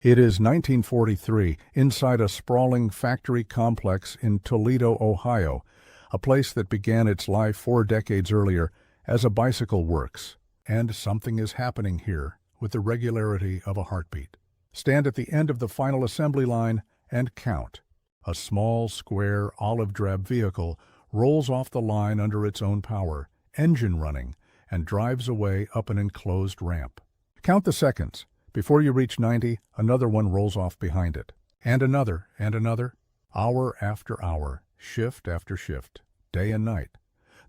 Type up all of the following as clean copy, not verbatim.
It is 1943, inside a sprawling factory complex in Toledo, Ohio, a place that began its life 4 decades earlier as a bicycle works. And something is happening here with the regularity of a heartbeat. Stand at the end of the final assembly line and count. A small, square, olive-drab vehicle rolls off the line under its own power, engine running, and drives away up an enclosed ramp. Count the seconds. Before you reach 90, another one rolls off behind it. And another, hour after hour, shift after shift, day and night.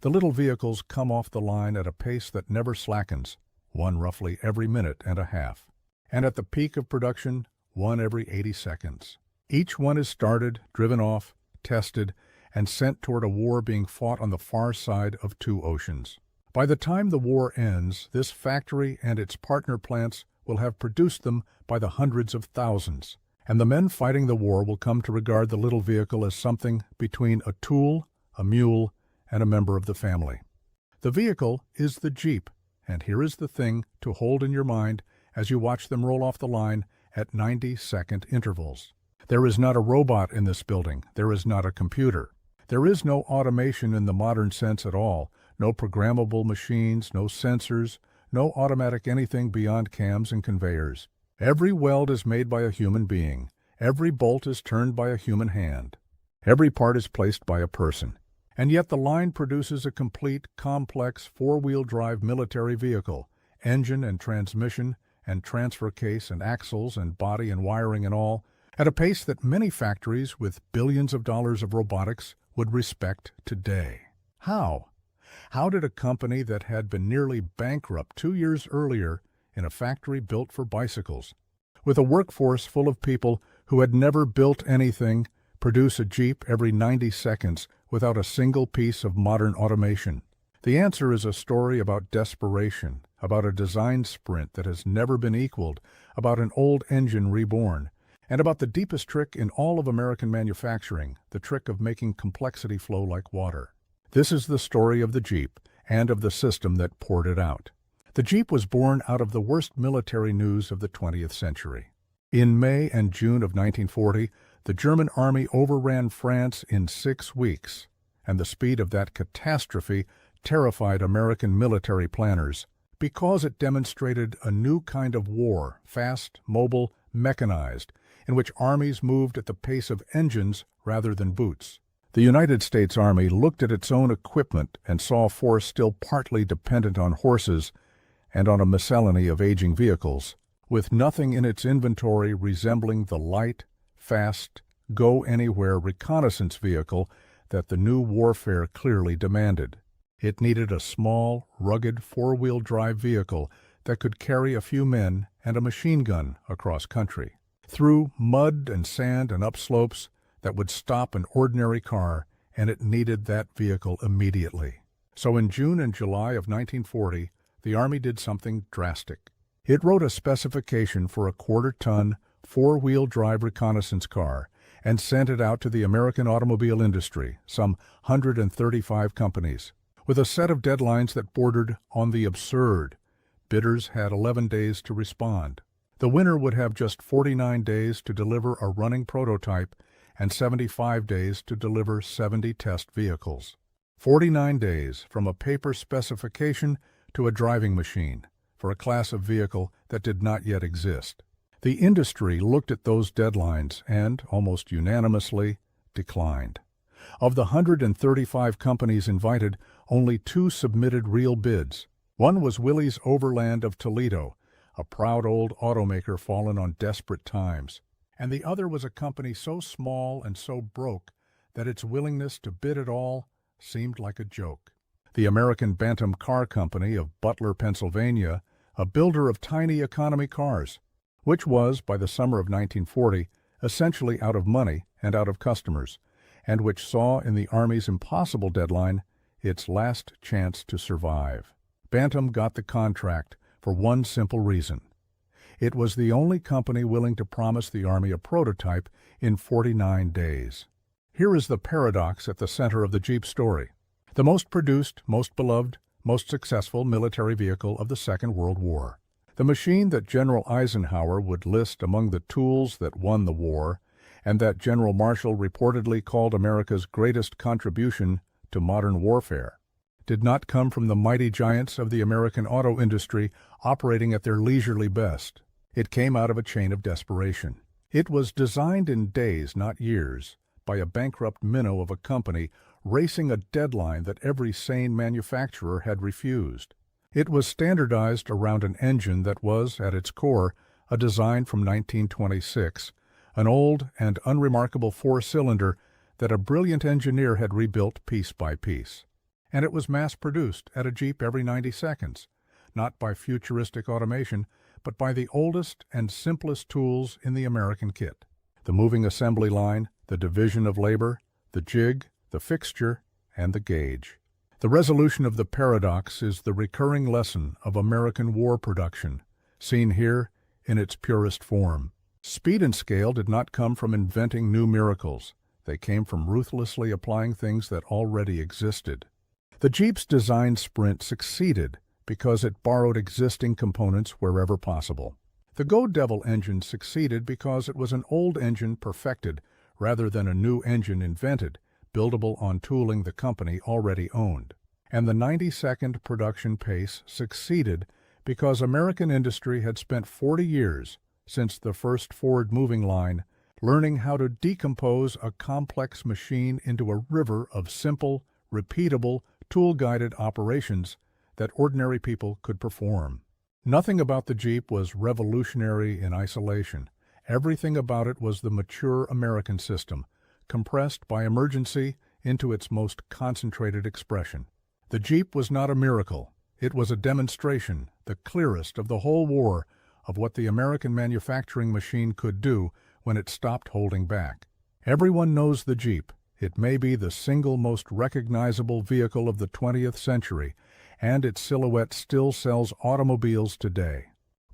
The little vehicles come off the line at a pace that never slackens, one roughly every minute and a half. And at the peak of production, one every 80 seconds. Each one is started, driven off, tested, and sent toward a war being fought on the far side of 2 oceans. By the time the war ends, this factory and its partner plants will have produced them by the hundreds of thousands, and the men fighting the war will come to regard the little vehicle as something between a tool, a mule, and a member of the family. The vehicle is the Jeep, and here is the thing to hold in your mind as you watch them roll off the line at 90-second intervals. There is not a robot in this building. There is not a computer. There is no automation in the modern sense at all, no programmable machines, no sensors, no automatic anything beyond cams and conveyors. Every weld is made by a human being. Every bolt is turned by a human hand. Every part is placed by a person. And yet the line produces a complete, complex, 4-wheel drive military vehicle, engine and transmission and transfer case and axles and body and wiring and all, at a pace that many factories with billions of dollars of robotics would respect today. How? How did a company that had been nearly bankrupt 2 years earlier in a factory built for bicycles, with a workforce full of people who had never built anything, produce a Jeep every 90 seconds without a single piece of modern automation? The answer is a story about desperation, about a design sprint that has never been equaled, about an old engine reborn, and about the deepest trick in all of American manufacturing, the trick of making complexity flow like water. This is the story of the Jeep and of the system that poured it out. The Jeep was born out of the worst military news of the 20th century. In May and June of 1940, the German army overran France in 6 weeks, and the speed of that catastrophe terrified American military planners because it demonstrated a new kind of war, fast, mobile, mechanized, in which armies moved at the pace of engines rather than boots. The United States Army looked at its own equipment and saw a force still partly dependent on horses and on a miscellany of aging vehicles, with nothing in its inventory resembling the light, fast, go-anywhere reconnaissance vehicle that the new warfare clearly demanded. It needed a small, rugged 4-wheel drive vehicle that could carry a few men and a machine gun across country, through mud and sand and upslopes that would stop an ordinary car, and it needed that vehicle immediately. So in June and July of 1940, the Army did something drastic. It wrote a specification for a 1/4-ton, 4-wheel drive reconnaissance car and sent it out to the American automobile industry, some 135 companies, with a set of deadlines that bordered on the absurd. Bidders had 11 days to respond. The winner would have just 49 days to deliver a running prototype and 75 days to deliver 70 test vehicles. 49 days from a paper specification to a driving machine for a class of vehicle that did not yet exist. The industry looked at those deadlines and, almost unanimously, declined. Of the 135 companies invited, only 2 submitted real bids. One was Willys Overland of Toledo, a proud old automaker fallen on desperate times, and the other was a company so small and so broke that its willingness to bid at all seemed like a joke. The American Bantam Car Company of Butler, Pennsylvania, a builder of tiny economy cars, which was, by the summer of 1940, essentially out of money and out of customers, and which saw in the Army's impossible deadline its last chance to survive. Bantam got the contract for one simple reason. It was the only company willing to promise the Army a prototype in 49 days. Here is the paradox at the center of the Jeep story. The most produced, most beloved, most successful military vehicle of the Second World War. The machine that General Eisenhower would list among the tools that won the war, and that General Marshall reportedly called America's greatest contribution to modern warfare, did not come from the mighty giants of the American auto industry operating at their leisurely best. It came out of a chain of desperation. It was designed in days, not years, by a bankrupt minnow of a company racing a deadline that every sane manufacturer had refused. It was standardized around an engine that was, at its core, a design from 1926, an old and unremarkable four-cylinder that a brilliant engineer had rebuilt piece by piece. And it was mass-produced at a Jeep every 90 seconds, not by futuristic automation, but by the oldest and simplest tools in the American kit: the moving assembly line, the division of labor, the jig, the fixture, and the gauge. The resolution of the paradox is the recurring lesson of American war production, seen here in its purest form. Speed and scale did not come from inventing new miracles. They came from ruthlessly applying things that already existed. The Jeep's design sprint succeeded because it borrowed existing components wherever possible. The Go Devil engine succeeded because it was an old engine perfected rather than a new engine invented, buildable on tooling the company already owned. And the 90-second production pace succeeded because American industry had spent 40 years since the first Ford moving line learning how to decompose a complex machine into a river of simple, repeatable, tool-guided operations that ordinary people could perform. Nothing about the Jeep was revolutionary in isolation. Everything about it was the mature American system, compressed by emergency into its most concentrated expression. The Jeep was not a miracle. It was a demonstration, the clearest of the whole war, of what the American manufacturing machine could do when it stopped holding back. Everyone knows the Jeep. It may be the single most recognizable vehicle of the 20th century, and its silhouette still sells automobiles today.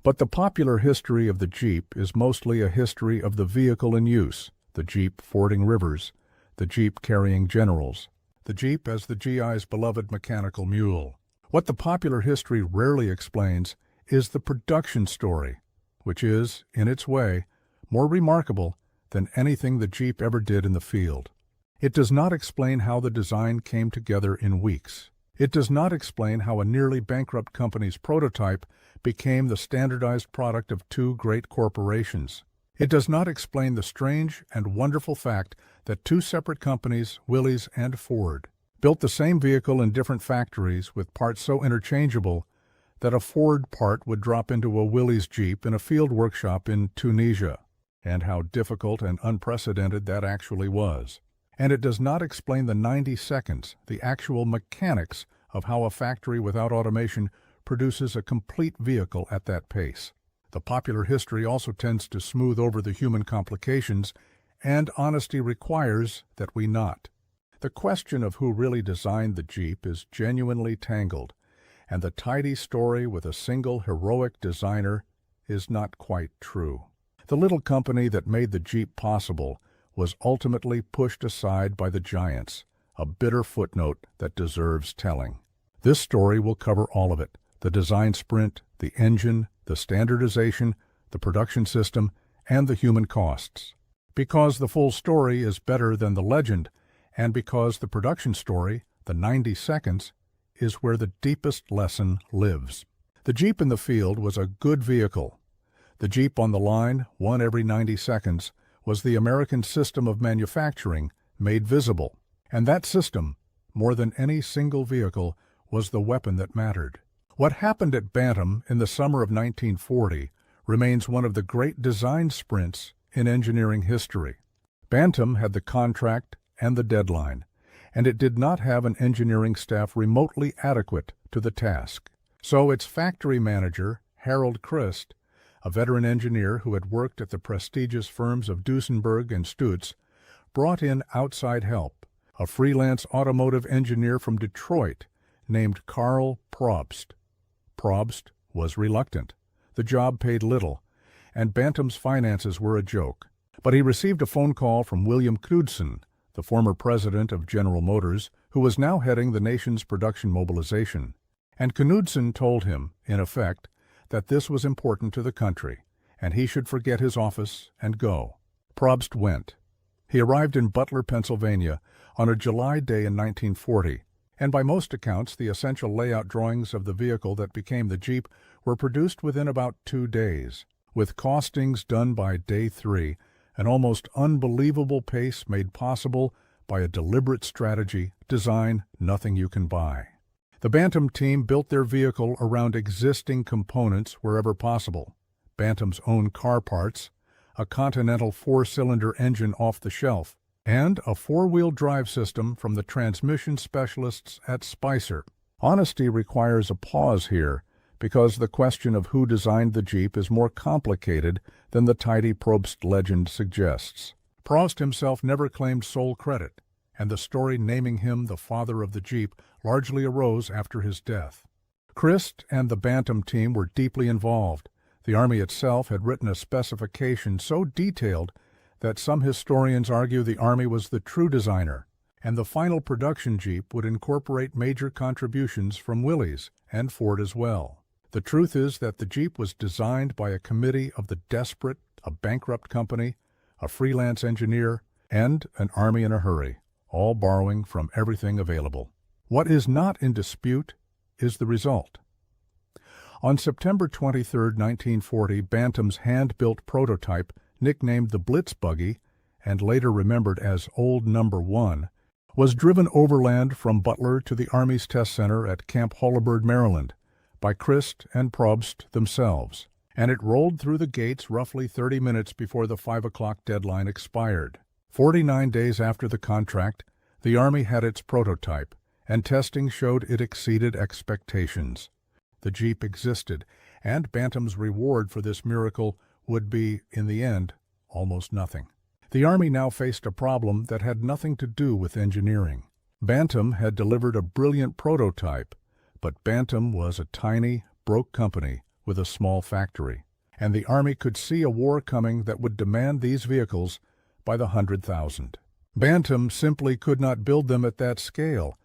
But the popular history of the Jeep is mostly a history of the vehicle in use: the Jeep fording rivers, the Jeep carrying generals, the Jeep as the GI's beloved mechanical mule. What the popular history rarely explains is the production story, which is, in its way, more remarkable than anything the Jeep ever did in the field. It does not explain how the design came together in weeks. It does not explain how a nearly bankrupt company's prototype became the standardized product of two great corporations. It does not explain the strange and wonderful fact that two separate companies, Willys and Ford, built the same vehicle in different factories with parts so interchangeable that a Ford part would drop into a Willys Jeep in a field workshop in Tunisia, and how difficult and unprecedented that actually was. And it does not explain the 90 seconds, the actual mechanics of how a factory without automation produces a complete vehicle at that pace. The popular history also tends to smooth over the human complications, and honesty requires that we not. The question of who really designed the Jeep is genuinely tangled, and the tidy story with a single heroic designer is not quite true. The little company that made the Jeep possible was ultimately pushed aside by the giants, a bitter footnote that deserves telling. This story will cover all of it: the design sprint, the engine, the standardization, the production system, and the human costs. Because the full story is better than the legend, and because the production story, the 90 seconds, is where the deepest lesson lives. The Jeep in the field was a good vehicle. The Jeep on the line, one every 90 seconds, was the American system of manufacturing made visible. And that system, more than any single vehicle, was the weapon that mattered. What happened at Bantam in the summer of 1940 remains one of the great design sprints in engineering history. Bantam had the contract and the deadline, and it did not have an engineering staff remotely adequate to the task. So its factory manager, Harold Christ, a veteran engineer who had worked at the prestigious firms of Duesenberg and Stutz, brought in outside help, a freelance automotive engineer from Detroit named Karl Probst. Probst was reluctant. The job paid little, and Bantam's finances were a joke. But he received a phone call from William Knudsen, the former president of General Motors, who was now heading the nation's production mobilization. And Knudsen told him, in effect, that this was important to the country, and he should forget his office and go. Probst went. He arrived in Butler, Pennsylvania, on a July day in 1940, and by most accounts the essential layout drawings of the vehicle that became the Jeep were produced within about 2 days, with costings done by day 3, an almost unbelievable pace made possible by a deliberate strategy, design, nothing you can buy. The Bantam team built their vehicle around existing components wherever possible. Bantam's own car parts, a Continental 4-cylinder engine off the shelf, and a 4-wheel drive system from the transmission specialists at Spicer. Honesty requires a pause here, because the question of who designed the Jeep is more complicated than the tidy Probst legend suggests. Probst himself never claimed sole credit, and the story naming him the father of the Jeep largely arose after his death. Christ and the Bantam team were deeply involved. The Army itself had written a specification so detailed that some historians argue the Army was the true designer, and the final production Jeep would incorporate major contributions from Willys and Ford as well. The truth is that the Jeep was designed by a committee of the desperate, a bankrupt company, a freelance engineer, and an army in a hurry, all borrowing from everything available. What is not in dispute is the result. On September 23, 1940, Bantam's hand-built prototype, nicknamed the Blitz Buggy, and later remembered as Old Number 1, was driven overland from Butler to the Army's test center at Camp Holabird, Maryland, by Christ and Probst themselves, and it rolled through the gates roughly 30 minutes before the 5 o'clock deadline expired. 49 days after the contract, the Army had its prototype, and testing showed it exceeded expectations. The Jeep existed, and Bantam's reward for this miracle would be, in the end, almost nothing. The Army now faced a problem that had nothing to do with engineering. Bantam had delivered a brilliant prototype, but Bantam was a tiny, broke company with a small factory, and the Army could see a war coming that would demand these vehicles by the 100,000. Bantam simply could not build them at that scale,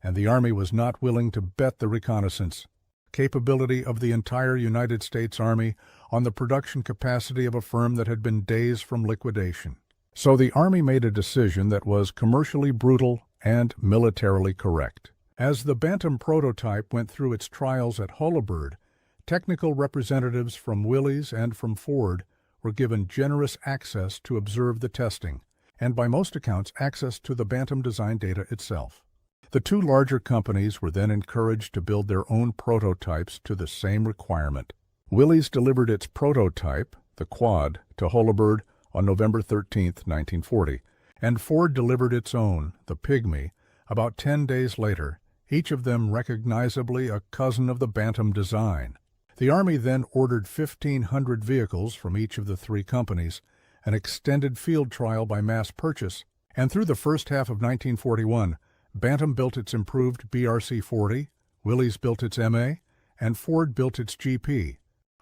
and the Army was not willing to bet the reconnaissance capability of the entire United States Army on the production capacity of a firm that had been days from liquidation. So the Army made a decision that was commercially brutal and militarily correct. As the Bantam prototype went through its trials at Holabird, technical representatives from Willys and from Ford were given generous access to observe the testing, and by most accounts access to the Bantam design data itself. The two larger companies were then encouraged to build their own prototypes to the same requirement. Willys delivered its prototype, the Quad, to Holabird on November 13, 1940, and Ford delivered its own, the Pygmy, about 10 days later, each of them recognizably a cousin of the Bantam design. The Army then ordered 1,500 vehicles from each of the three companies, an extended field trial by mass purchase, and through the first half of 1941, Bantam built its improved BRC-40, Willys built its MA, and Ford built its GP,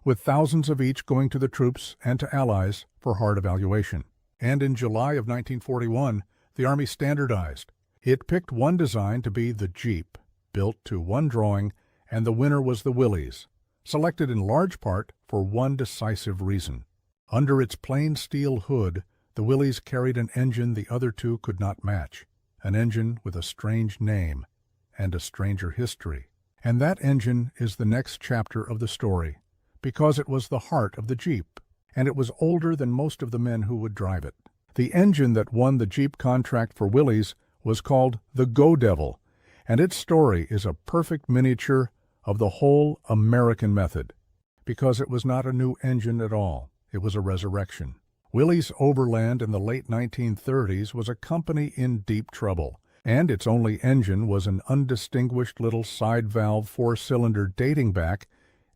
with thousands of each going to the troops and to allies for hard evaluation. And in July of 1941, the Army standardized. It picked one design to be the Jeep, built to one drawing, and the winner was the Willys, selected in large part for one decisive reason. Under its plain steel hood, the Willys carried an engine the other two could not match, an engine with a strange name and a stranger history. And that engine is the next chapter of the story, because it was the heart of the Jeep, and it was older than most of the men who would drive it. The engine that won the Jeep contract for Willys was called the Go Devil, and its story is a perfect miniature of the whole American method, because it was not a new engine at all. It was a resurrection. Willys Overland in the late 1930s was a company in deep trouble, and its only engine was an undistinguished little side-valve 4-cylinder dating back,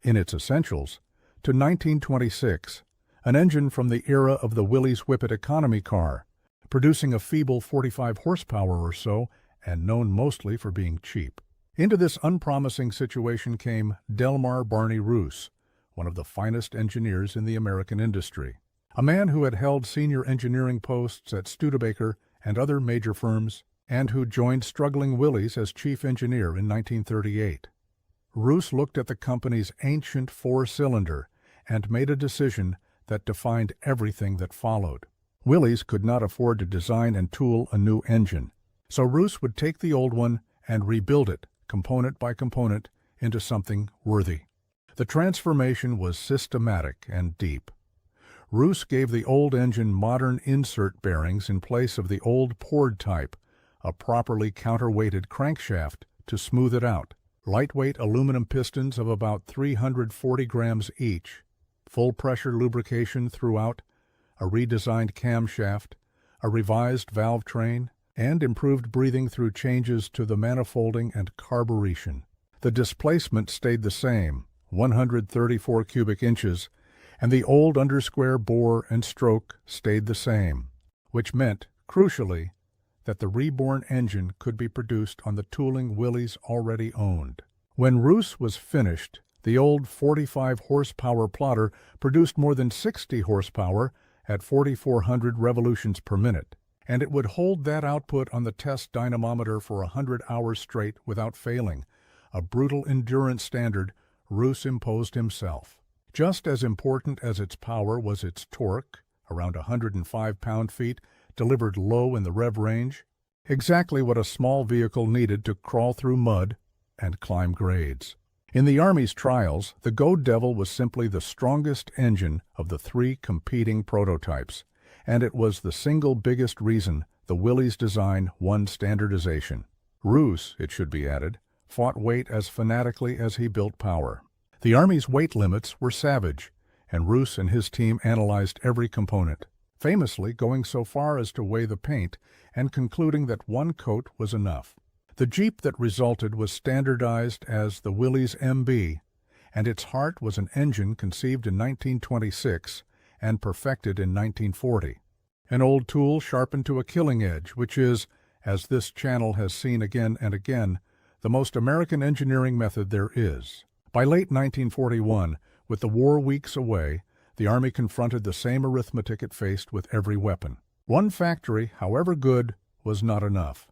in its essentials, to 1926, an engine from the era of the Willys Whippet economy car, producing a feeble 45 horsepower or so, and known mostly for being cheap. Into this unpromising situation came Delmar Barney Roos, one of the finest engineers in the American industry, a man who had held senior engineering posts at Studebaker and other major firms, and who joined struggling Willys as chief engineer in 1938. Roos looked at the company's ancient four-cylinder and made a decision that defined everything that followed. Willys could not afford to design and tool a new engine, so Roos would take the old one and rebuild it, component by component, into something worthy. The transformation was systematic and deep. Roos gave the old engine modern insert bearings in place of the old poured type, a properly counterweighted crankshaft to smooth it out, lightweight aluminum pistons of about 340 grams each, full-pressure lubrication throughout, a redesigned camshaft, a revised valve train, and improved breathing through changes to the manifolding and carburation. The displacement stayed the same, 134 cubic inches, and the old undersquare bore and stroke stayed the same, which meant, crucially, that the reborn engine could be produced on the tooling Willys already owned. When Roos was finished, the old 45 horsepower plotter produced more than 60 horsepower at 4,400 revolutions per minute, and it would hold that output on the test dynamometer for 100 hours straight without failing, a brutal endurance standard Roos imposed himself. Just as important as its power was its torque, around 105 pound-feet, delivered low in the rev range, exactly what a small vehicle needed to crawl through mud and climb grades. In the Army's trials, the Go Devil was simply the strongest engine of the three competing prototypes, and it was the single biggest reason the Willys design won standardization. Roos, it should be added, fought weight as fanatically as he built power. The Army's weight limits were savage, and Roos and his team analyzed every component, famously going so far as to weigh the paint and concluding that one coat was enough. The Jeep that resulted was standardized as the Willys MB, and its heart was an engine conceived in 1926 and perfected in 1940. An old tool sharpened to a killing edge, which is, as this channel has seen again and again, the most American engineering method there is. By late 1941, with the war weeks away, the Army confronted the same arithmetic it faced with every weapon. One factory, however good, was not enough.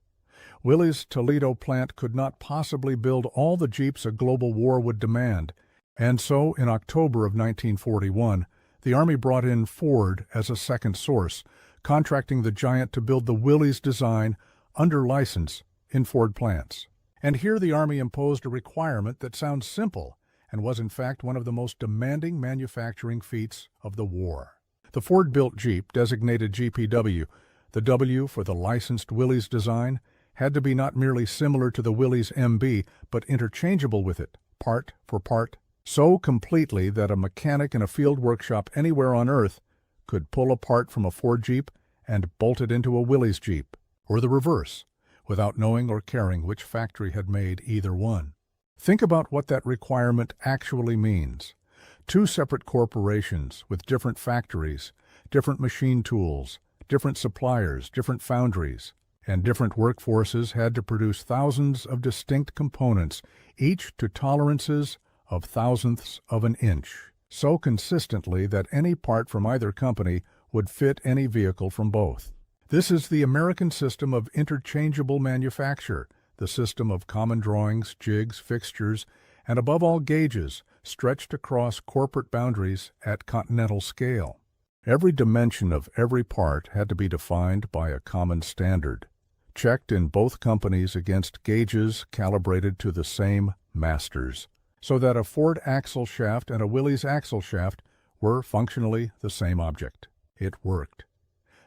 Willys' Toledo plant could not possibly build all the Jeeps a global war would demand, and so in October of 1941, the Army brought in Ford as a second source, contracting the giant to build the Willys design under license in Ford plants. And here the Army imposed a requirement that sounds simple and was in fact one of the most demanding manufacturing feats of the war. The Ford-built Jeep, designated GPW, the W for the licensed Willys design, had to be not merely similar to the Willys MB, but interchangeable with it, part for part, so completely that a mechanic in a field workshop anywhere on Earth could pull a part from a Ford Jeep and bolt it into a Willys Jeep, or the reverse, without knowing or caring which factory had made either one. Think about what that requirement actually means. Two separate corporations with different factories, different machine tools, different suppliers, different foundries, and different workforces had to produce thousands of distinct components, each to tolerances of thousandths of an inch, so consistently that any part from either company would fit any vehicle from both. This is the American system of interchangeable manufacture, the system of common drawings, jigs, fixtures, and above all gauges, stretched across corporate boundaries at continental scale. Every dimension of every part had to be defined by a common standard, checked in both companies against gauges calibrated to the same masters, so that a Ford axle shaft and a Willys axle shaft were functionally the same object. It worked.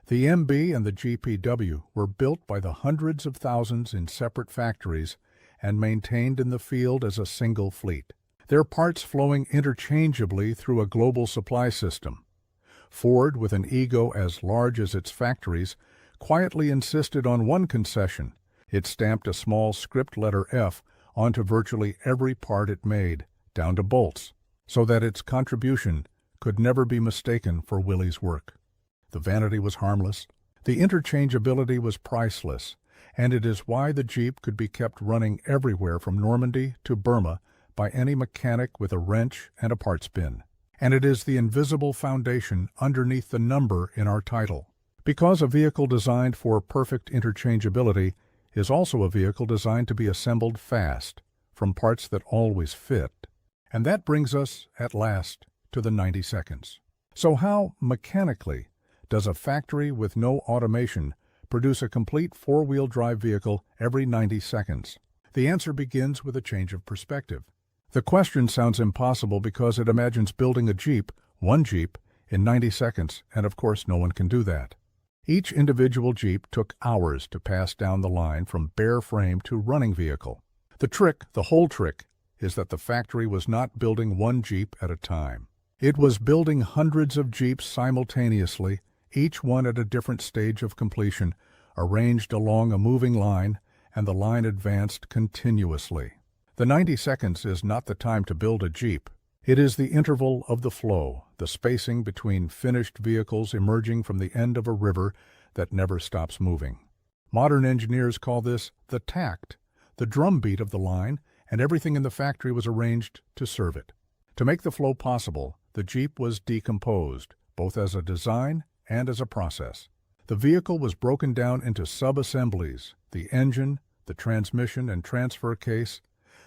The MB and the GPW were built by the hundreds of thousands in separate factories and maintained in the field as a single fleet, their parts flowing interchangeably through a global supply system. Ford, with an ego as large as its factories, quietly insisted on one concession. It stamped a small script letter F onto virtually every part it made, down to bolts, so that its contribution could never be mistaken for Willys' work. The vanity was harmless, the interchangeability was priceless, and it is why the Jeep could be kept running everywhere from Normandy to Burma by any mechanic with a wrench and a parts bin. And it is the invisible foundation underneath the number in our title. Because a vehicle designed for perfect interchangeability is also a vehicle designed to be assembled fast, from parts that always fit. And that brings us, at last, to the 90 seconds. So how, mechanically, does a factory with no automation produce a complete four-wheel drive vehicle every 90 seconds? The answer begins with a change of perspective. The question sounds impossible because it imagines building a Jeep, one Jeep, in 90 seconds, and of course no one can do that. Each individual Jeep took hours to pass down the line from bare frame to running vehicle. The whole trick, is that the factory was not building one Jeep at a time. It was building hundreds of Jeeps simultaneously, each one at a different stage of completion, arranged along a moving line, and the line advanced continuously. The 90 seconds is not the time to build a Jeep. It is the interval of the flow, the spacing between finished vehicles emerging from the end of a river that never stops moving. Modern engineers call this the tact, the drumbeat of the line, and everything in the factory was arranged to serve it. To make the flow possible, the Jeep was decomposed, both as a design and as a process. The vehicle was broken down into sub-assemblies: the engine, the transmission and transfer case,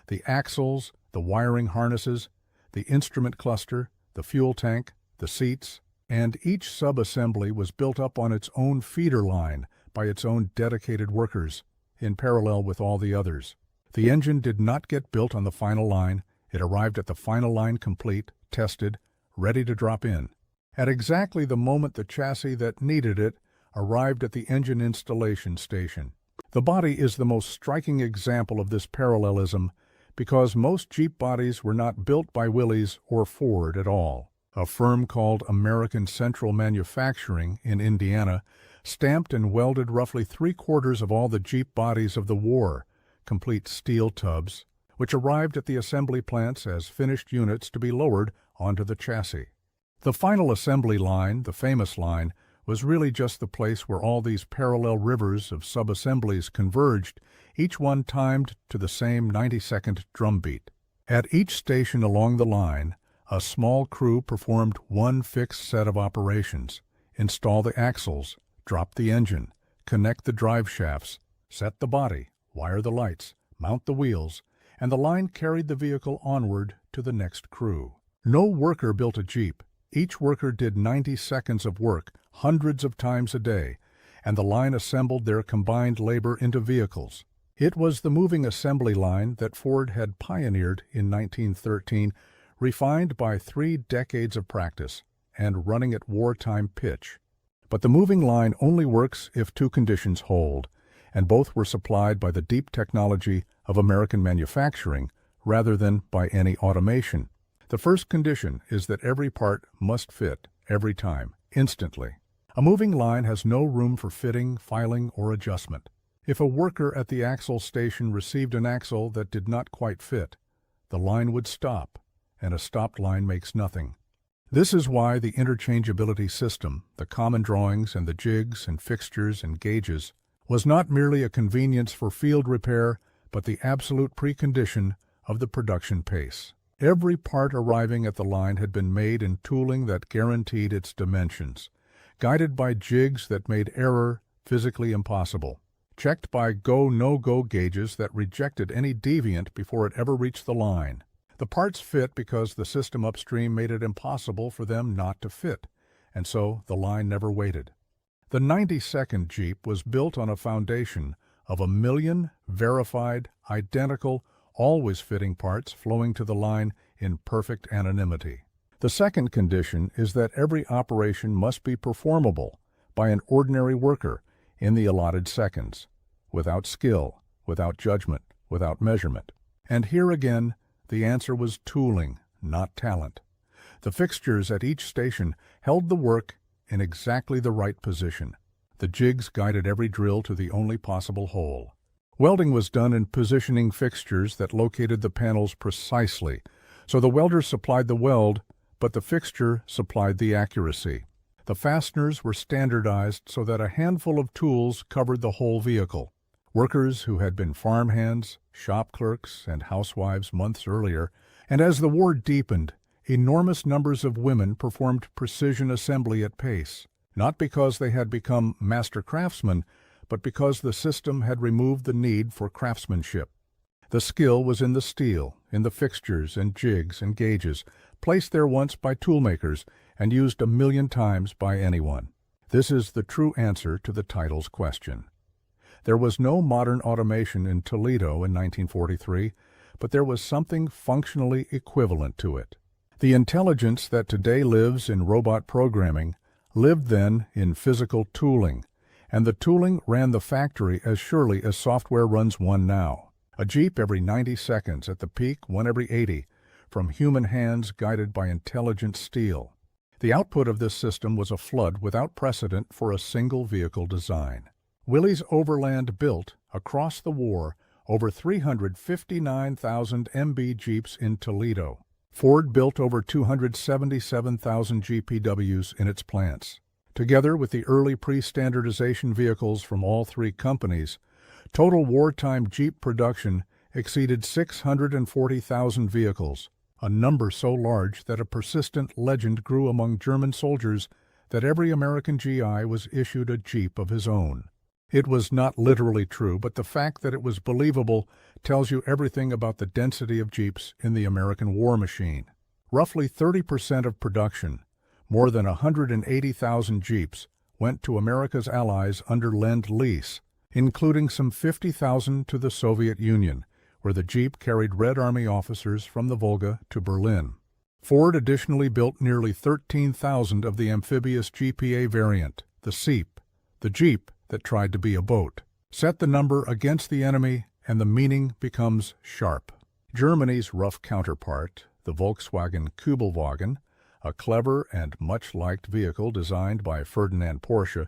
the axles, the wiring harnesses, the instrument cluster, the fuel tank, the seats, and each sub-assembly was built up on its own feeder line by its own dedicated workers, in parallel with all the others. The engine did not get built on the final line. It arrived at the final line complete, tested, ready to drop in. At exactly the moment the chassis that needed it arrived at the engine installation station. The body is the most striking example of this parallelism because most Jeep bodies were not built by Willys or Ford at all. A firm called American Central Manufacturing in Indiana stamped and welded roughly 3/4 of all the Jeep bodies of the war, complete steel tubs, which arrived at the assembly plants as finished units to be lowered onto the chassis. The final assembly line, the famous line, was really just the place where all these parallel rivers of sub-assemblies converged, each one timed to the same 90-second drumbeat. At each station along the line, a small crew performed one fixed set of operations: install the axles, drop the engine, connect the drive shafts, set the body, wire the lights, mount the wheels, and the line carried the vehicle onward to the next crew. No worker built a Jeep. Each worker did 90 seconds of work, hundreds of times a day, and the line assembled their combined labor into vehicles. It was the moving assembly line that Ford had pioneered in 1913, refined by 3 decades of practice, and running at wartime pitch. But the moving line only works if 2 conditions hold, and both were supplied by the deep technology of American manufacturing rather than by any automation. The first condition is that every part must fit, every time, instantly. A moving line has no room for fitting, filing, or adjustment. If a worker at the axle station received an axle that did not quite fit, the line would stop, and a stopped line makes nothing. This is why the interchangeability system, the common drawings and the jigs and fixtures and gauges, was not merely a convenience for field repair, but the absolute precondition of the production pace. Every part arriving at the line had been made in tooling that guaranteed its dimensions, guided by jigs that made error physically impossible, checked by go-no-go gauges that rejected any deviant before it ever reached the line. The parts fit because the system upstream made it impossible for them not to fit, and so the line never waited. The 90-second Jeep was built on a foundation of 1 million verified, identical, always fitting parts flowing to the line in perfect anonymity. The second condition is that every operation must be performable by an ordinary worker in the allotted seconds, without skill, without judgment, without measurement. And here again, the answer was tooling, not talent. The fixtures at each station held the work in exactly the right position. The jigs guided every drill to the only possible hole. Welding was done in positioning fixtures that located the panels precisely, so the welder supplied the weld, but the fixture supplied the accuracy. The fasteners were standardized so that a handful of tools covered the whole vehicle. Workers who had been farmhands, shop clerks, and housewives months earlier, and as the war deepened, enormous numbers of women performed precision assembly at pace, not because they had become master craftsmen, but because the system had removed the need for craftsmanship. The skill was in the steel, in the fixtures and jigs and gauges, placed there once by toolmakers and used 1,000,000 times by anyone. This is the true answer to the title's question. There was no modern automation in Toledo in 1943, but there was something functionally equivalent to it. The intelligence that today lives in robot programming lived then in physical tooling, and the tooling ran the factory as surely as software runs one now. A Jeep every 90 seconds, at the peak one every 80, from human hands guided by intelligent steel. The output of this system was a flood without precedent for a single vehicle design. Willys Overland built, across the war, over 359,000 MB Jeeps in Toledo. Ford built over 277,000 GPWs in its plants. Together with the early pre-standardization vehicles from all three companies, total wartime Jeep production exceeded 640,000 vehicles, a number so large that a persistent legend grew among German soldiers that every American GI was issued a Jeep of his own. It was not literally true, but the fact that it was believable tells you everything about the density of Jeeps in the American war machine. Roughly 30% of production, more than 180,000 Jeeps, went to America's allies under Lend-Lease, including some 50,000 to the Soviet Union, where the Jeep carried Red Army officers from the Volga to Berlin. Ford additionally built nearly 13,000 of the amphibious GPA variant, the Seep, the Jeep that tried to be a boat. Set the number against the enemy, and the meaning becomes sharp. Germany's rough counterpart, the Volkswagen Kübelwagen, a clever and much-liked vehicle designed by Ferdinand Porsche,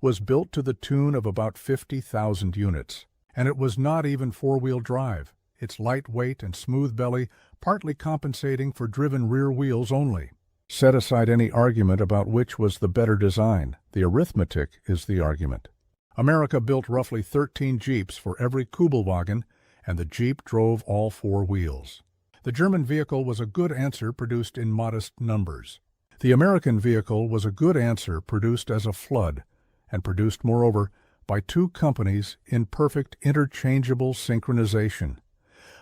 was built to the tune of about 50,000 units. And it was not even four-wheel drive, its light weight and smooth belly partly compensating for driven rear wheels only. Set aside any argument about which was the better design. The arithmetic is the argument. America built roughly 13 Jeeps for every Kübelwagen, and the Jeep drove all four wheels. The German vehicle was a good answer produced in modest numbers. The American vehicle was a good answer produced as a flood, and produced, moreover, by two companies in perfect interchangeable synchronization,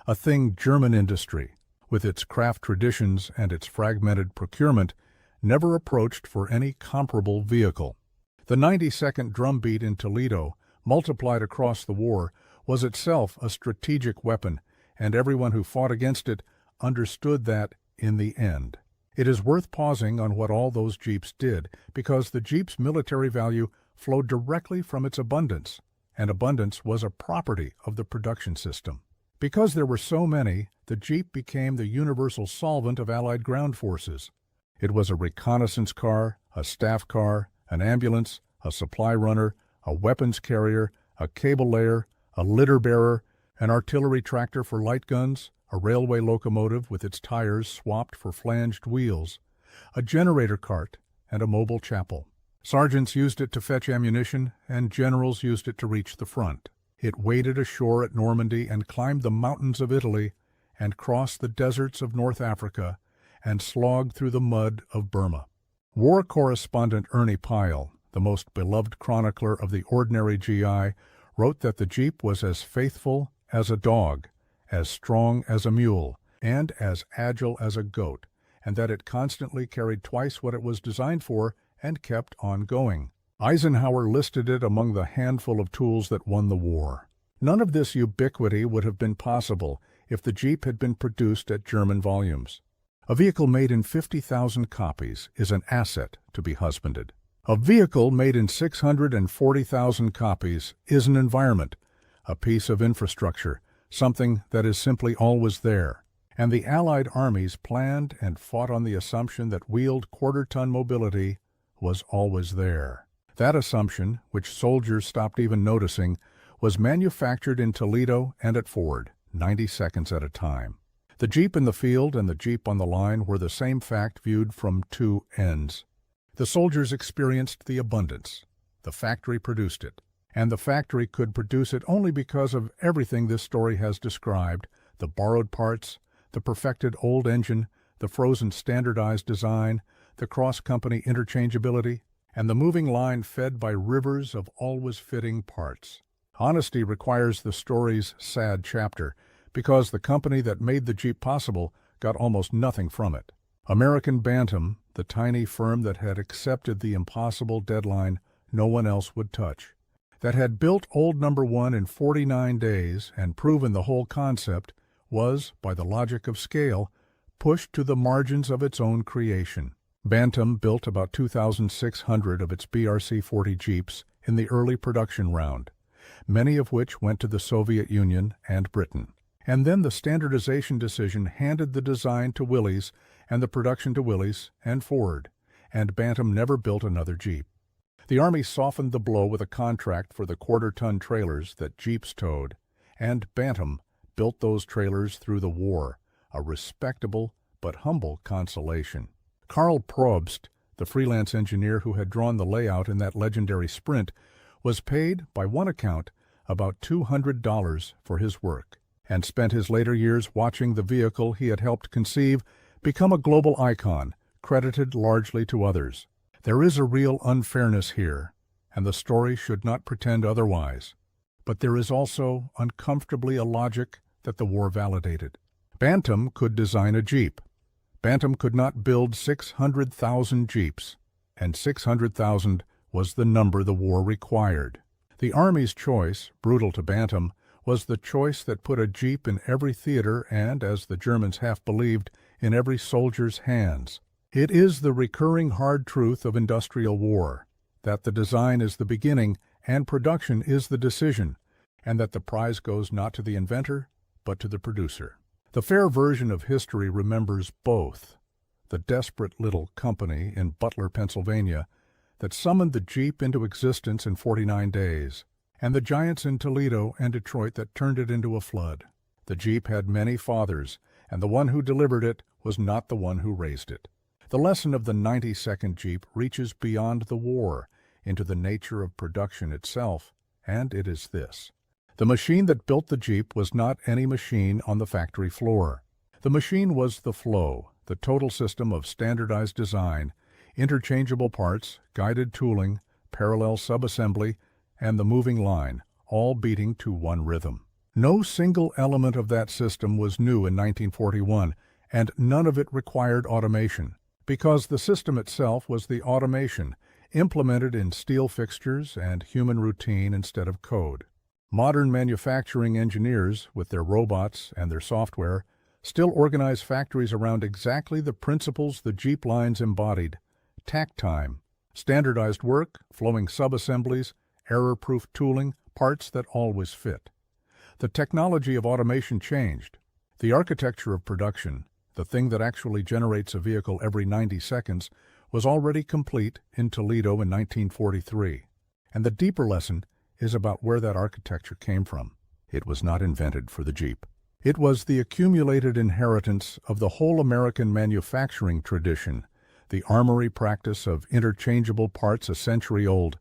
a thing German industry, with its craft traditions and its fragmented procurement, never approached for any comparable vehicle. The 90-second drumbeat in Toledo, multiplied across the war, was itself a strategic weapon, and everyone who fought against it understood that in the end. It is worth pausing on what all those Jeeps did, because the Jeep's military value flowed directly from its abundance, and abundance was a property of the production system. Because there were so many, the Jeep became the universal solvent of Allied ground forces. It was a reconnaissance car, a staff car, an ambulance, a supply runner, a weapons carrier, a cable layer, a litter bearer, an artillery tractor for light guns, a railway locomotive with its tires swapped for flanged wheels, a generator cart, and a mobile chapel. Sergeants used it to fetch ammunition, and generals used it to reach the front. It waded ashore at Normandy and climbed the mountains of Italy, and crossed the deserts of North Africa, and slogged through the mud of Burma. War correspondent Ernie Pyle, the most beloved chronicler of the ordinary GI, wrote that the Jeep was as faithful as a dog, as strong as a mule, and as agile as a goat, and that it constantly carried twice what it was designed for and kept on going. Eisenhower listed it among the handful of tools that won the war. None of this ubiquity would have been possible if the Jeep had been produced at German volumes. A vehicle made in 50,000 copies is an asset to be husbanded. A vehicle made in 640,000 copies is an environment, a piece of infrastructure, something that is simply always there. And the Allied armies planned and fought on the assumption that wheeled quarter-ton mobility was always there. That assumption, which soldiers stopped even noticing, was manufactured in Toledo and at Ford, 90 seconds at a time. The Jeep in the field and the Jeep on the line were the same fact viewed from two ends. The soldiers experienced the abundance. The factory produced it. And the factory could produce it only because of everything this story has described: the borrowed parts, the perfected old engine, the frozen standardized design, the cross-company interchangeability, and the moving line fed by rivers of always fitting parts. Honesty requires the story's sad chapter, because the company that made the Jeep possible got almost nothing from it. American Bantam, the tiny firm that had accepted the impossible deadline no one else would touch, that had built old number 1 in 49 days and proven the whole concept, was, by the logic of scale, pushed to the margins of its own creation. Bantam built about 2,600 of its BRC-40 Jeeps in the early production round, many of which went to the Soviet Union and Britain. And then the standardization decision handed the design to Willys and the production to Willys and Ford, and Bantam never built another Jeep. The Army softened the blow with a contract for the quarter-ton trailers that Jeeps towed, and Bantam built those trailers through the war, a respectable but humble consolation. Karl Probst, the freelance engineer who had drawn the layout in that legendary sprint, was paid, by one account, about $200 for his work, and spent his later years watching the vehicle he had helped conceive become a global icon, credited largely to others. There is a real unfairness here, and the story should not pretend otherwise. But there is also, uncomfortably, a logic that the war validated. Bantam could design a Jeep. Bantam could not build 600,000 Jeeps, and 600,000 was the number the war required. The Army's choice, brutal to Bantam, was the choice that put a Jeep in every theater and, as the Germans half believed, in every soldier's hands. It is the recurring hard truth of industrial war, that the design is the beginning and production is the decision, and that the prize goes not to the inventor, but to the producer. The fair version of history remembers both: the desperate little company in Butler, Pennsylvania, that summoned the Jeep into existence in 49 days, and the giants in Toledo and Detroit that turned it into a flood. The Jeep had many fathers, and the one who delivered it was not the one who raised it. The lesson of the 90-second Jeep reaches beyond the war, into the nature of production itself, and it is this: the machine that built the Jeep was not any machine on the factory floor. The machine was the flow, the total system of standardized design, interchangeable parts, guided tooling, parallel subassembly, and the moving line, all beating to one rhythm. No single element of that system was new in 1941, and none of it required automation, because the system itself was the automation, implemented in steel fixtures and human routine instead of code. Modern manufacturing engineers, with their robots and their software, still organize factories around exactly the principles the Jeep lines embodied: tack time, standardized work, flowing subassemblies, error-proof tooling, parts that always fit. The technology of automation changed. The architecture of production, the thing that actually generates a vehicle every 90 seconds, was already complete in Toledo in 1943. And the deeper lesson is about where that architecture came from. It was not invented for the Jeep. It was the accumulated inheritance of the whole American manufacturing tradition, the armory practice of interchangeable parts a century old,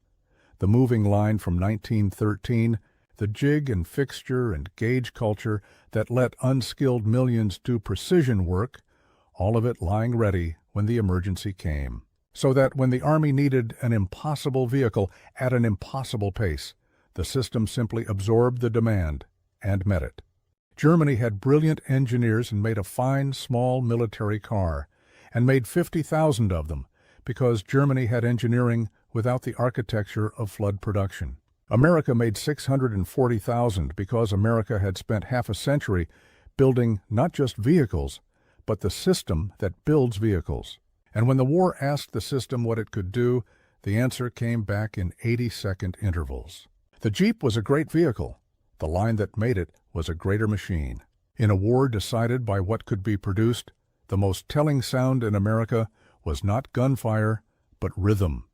the moving line from 1913, the jig and fixture and gauge culture that let unskilled millions do precision work, all of it lying ready when the emergency came. So that when the Army needed an impossible vehicle at an impossible pace, the system simply absorbed the demand and met it. Germany had brilliant engineers and made a fine, small military car, and made 50,000 of them, because Germany had engineering without the architecture of flood production. America made 640,000 because America had spent half a century building not just vehicles, but the system that builds vehicles. And when the war asked the system what it could do, the answer came back in 80-second intervals. The Jeep was a great vehicle. The line that made it was a greater machine. In a war decided by what could be produced, the most telling sound in America was not gunfire, but rhythm.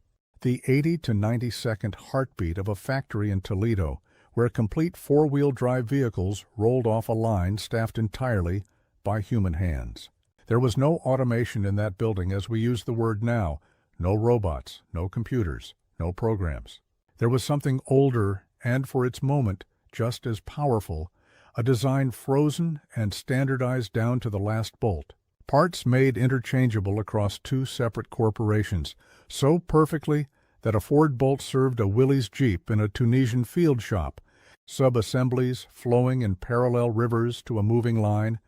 The 80 to 90-second heartbeat of a factory in Toledo, where complete four-wheel drive vehicles rolled off a line staffed entirely by human hands. There was no automation in that building as we use the word now, no robots, no computers, no programs. There was something older and, for its moment, just as powerful, a design frozen and standardized down to the last bolt. Parts made interchangeable across two separate corporations, so perfectly that a Ford Bolt served a Willys Jeep in a Tunisian field shop, Sub-assemblies flowing in parallel rivers to a moving line,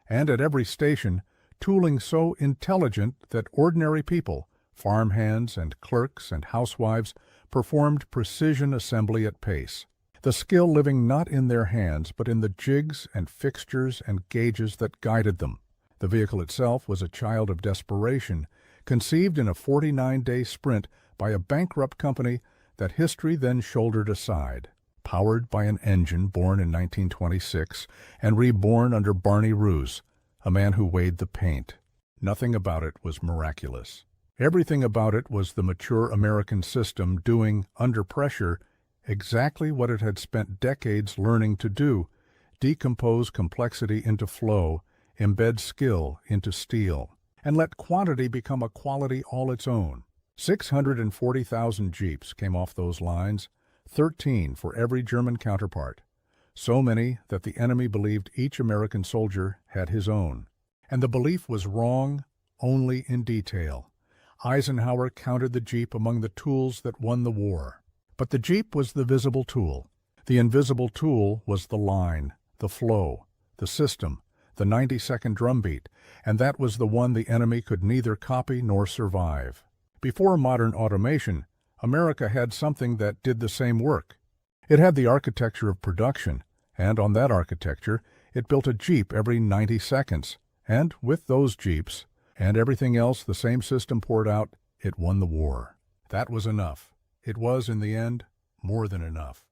and at every station, tooling so intelligent that ordinary people, farmhands and clerks and housewives, performed precision assembly at pace. The skill living not in their hands, but in the jigs and fixtures and gauges that guided them. The vehicle itself was a child of desperation, conceived in a 49-day sprint by a bankrupt company that history then shouldered aside. Powered by an engine born in 1926 and reborn under Barney Roos, a man who weighed the paint. Nothing about it was miraculous. Everything about it was the mature American system doing, under pressure, exactly what it had spent decades learning to do: decompose complexity into flow, embed skill into steel, and let quantity become a quality all its own. 640,000 Jeeps came off those lines, 13 for every German counterpart. So many that the enemy believed each American soldier had his own. And the belief was wrong only in detail. Eisenhower counted the Jeep among the tools that won the war. But the Jeep was the visible tool. The invisible tool was the line, the flow, the system, the 90-second drumbeat, and that was the one the enemy could neither copy nor survive. Before modern automation, America had something that did the same work. It had the architecture of production, and on that architecture, it built a Jeep every 90 seconds. And with those Jeeps, and everything else the same system poured out, it won the war. That was enough. It was, in the end, more than enough.